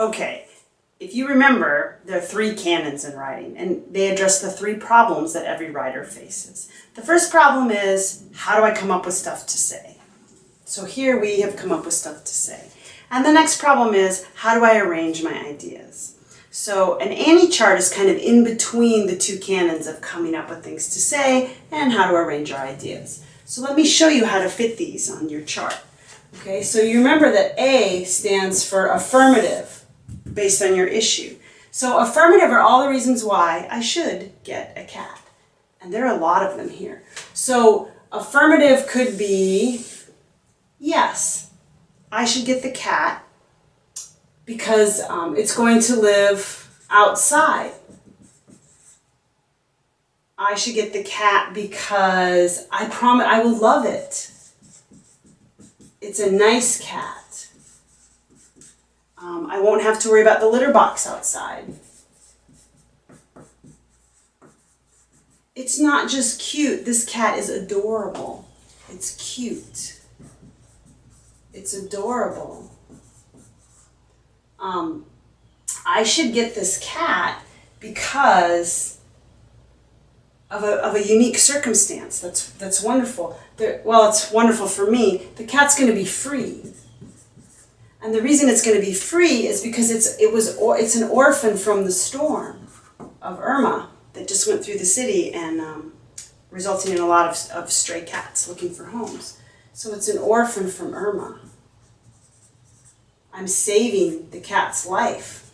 Okay, if you remember, there are 3 canons in writing, and they address the 3 problems that every writer faces. The first problem is, how do I come up with stuff to say? So here we have come up with stuff to say. And the next problem is, how do I arrange my ideas? So an Annie chart is kind of in between the 2 canons of coming up with things to say and how to arrange our ideas. So let me show you how to fit these on your chart. Okay, so you remember that A stands for affirmative, based on your issue. So affirmative are all the reasons why I should get a cat. And there are a lot of them here. So affirmative could be, yes, I should get the cat because it's going to live outside. I should get the cat because I promise I will love it. It's a nice cat. I won't have to worry about the litter box outside. It's not just cute. This cat is adorable. It's cute. It's adorable. I should get this cat because of a unique circumstance. That's wonderful. Well, it's wonderful for me. The cat's going to be free. And the reason it's going to be free is because it's an orphan from the storm of Irma that just went through the city and resulting in a lot of stray cats looking for homes. So it's an orphan from Irma. I'm saving the cat's life.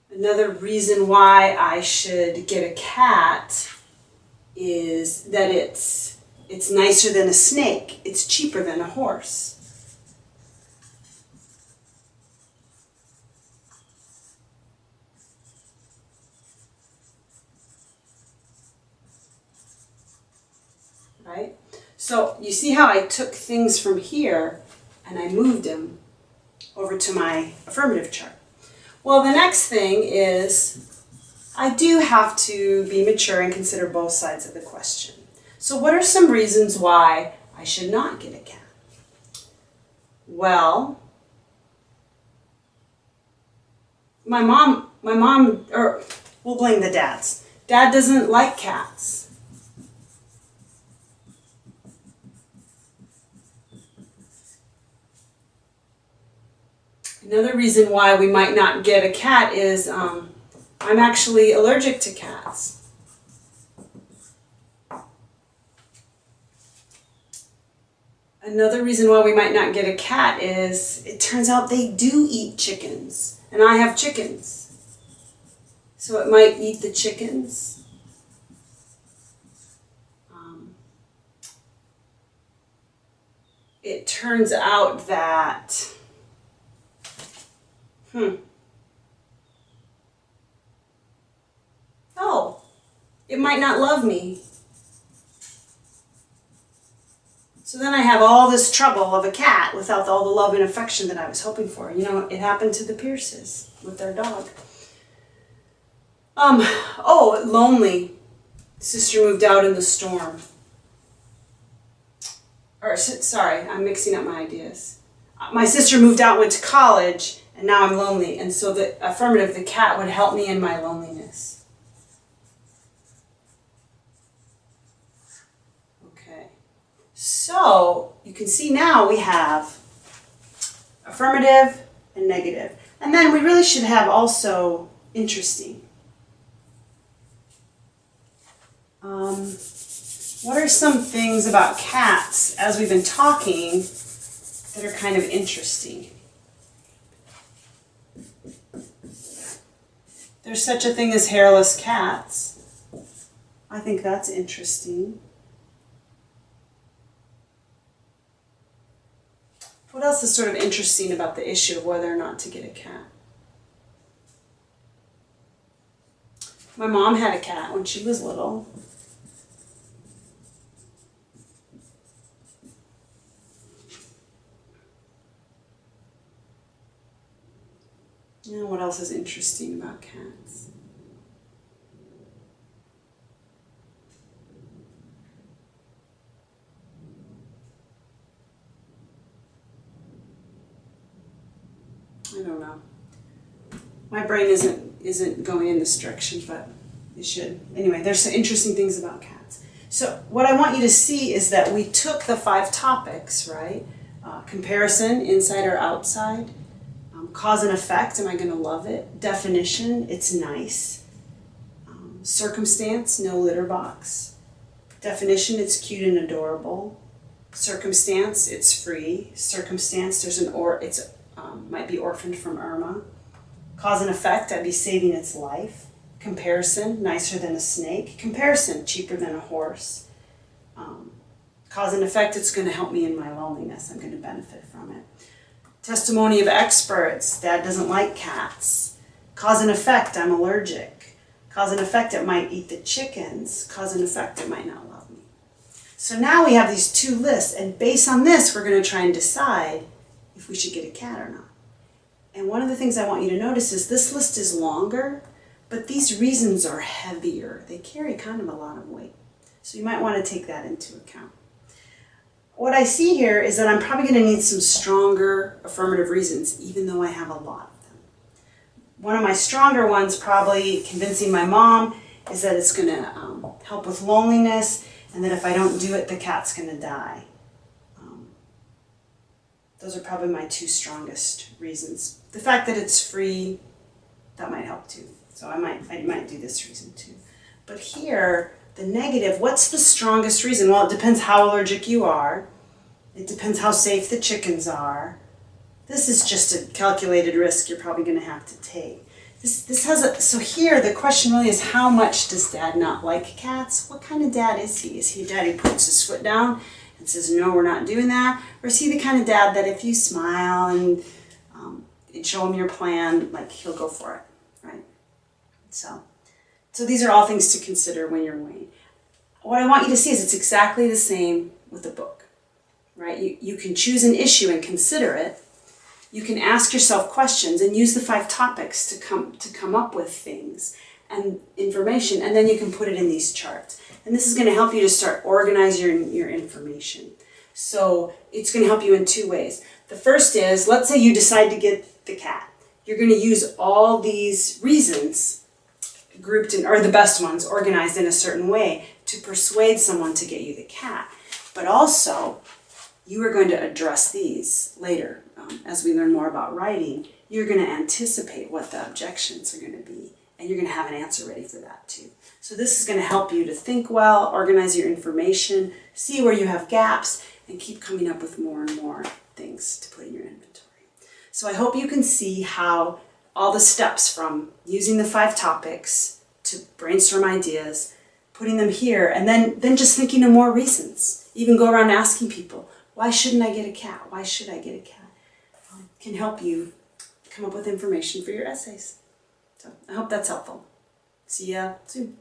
Another reason why I should get a cat is that it's nicer than a snake. It's cheaper than a horse. Right? So you see how I took things from here and I moved them over to my affirmative chart. Well, the next thing is I do have to be mature and consider both sides of the question. So what are some reasons why I should not get a cat? Well, my mom, or we'll blame the dads. Dad doesn't like cats. Another reason why we might not get a cat is I'm actually allergic to cats. Another reason why we might not get a cat is it turns out they do eat chickens, and I have chickens. So it might eat the chickens. It turns out that oh, it might not love me. So then I have all this trouble of a cat without all the love and affection that I was hoping for. You know, it happened to the Pierces with their dog. Oh, lonely. Sister moved out in the storm. Or, sorry, I'm mixing up my ideas. My sister moved out, went to college, and now I'm lonely. And so the affirmative, the cat, would help me in my loneliness. Okay. So you can see now we have affirmative and negative. And then we really should have also interesting. What are some things about cats, as we've been talking, that are kind of interesting? There's such a thing as hairless cats. I think that's interesting. What else is sort of interesting about the issue of whether or not to get a cat? My mom had a cat when she was little. Yeah, what else is interesting about cats? I don't know. My brain isn't going in this direction, but it should. Anyway, there's some interesting things about cats. So what I want you to see is that we took the 5 topics, right? Comparison, inside or outside. Cause and effect, am I going to love it? Definition, it's nice. Circumstance, no litter box. Definition, it's cute and adorable. Circumstance, it's free. Circumstance, there's might be orphaned from Irma. Cause and effect, I'd be saving its life. Comparison, nicer than a snake. Comparison, cheaper than a horse. Cause and effect, it's going to help me in my loneliness. I'm going to benefit from it. Testimony of experts, Dad doesn't like cats. Cause and effect, I'm allergic. Cause and effect, it might eat the chickens. Cause and effect, it might not love me. So now we have these 2 lists, and based on this, we're going to try and decide if we should get a cat or not. And one of the things I want you to notice is this list is longer, but these reasons are heavier. They carry kind of a lot of weight. So you might want to take that into account. What I see here is that I'm probably going to need some stronger affirmative reasons, even though I have a lot of them. One of my stronger ones, probably convincing my mom, is that it's going to help with loneliness, and that if I don't do it, the cat's going to die. Those are probably my 2 strongest reasons. The fact that it's free, that might help too. So I might do this reason too. But here, the negative, what's the strongest reason? Well, it depends how allergic you are. It depends how safe the chickens are. This is just a calculated risk you're probably going to have to take. So here the question really is, how much does Dad not like cats? What kind of dad is he? Is he a dad who puts his foot down and says, no, we're not doing that? Or is he the kind of dad that if you smile and show him your plan, like, he'll go for it, right? So these are all things to consider when you're weighing. What I want you to see is it's exactly the same with the book, right? You can choose an issue and consider it. You can ask yourself questions and use the 5 topics to come up with things and information, and then you can put it in these charts. And this is going to help you to start organizing your information. So it's going to help you in 2 ways. The first is, let's say you decide to get the cat. You're going to use all these reasons grouped in, or the best ones, organized in a certain way to persuade someone to get you the cat. But also, you are going to address these later. As we learn more about writing, you're going to anticipate what the objections are going to be, and you're going to have an answer ready for that too. So this is going to help you to think well, organize your information, see where you have gaps, and keep coming up with more and more things to put in your inventory. So I hope you can see how all the steps from using the 5 topics to brainstorm ideas, putting them here, and then just thinking of more reasons. Even go around asking people, why shouldn't I get a cat? Why should I get a cat? Can help you come up with information for your essays. So I hope that's helpful. See ya soon.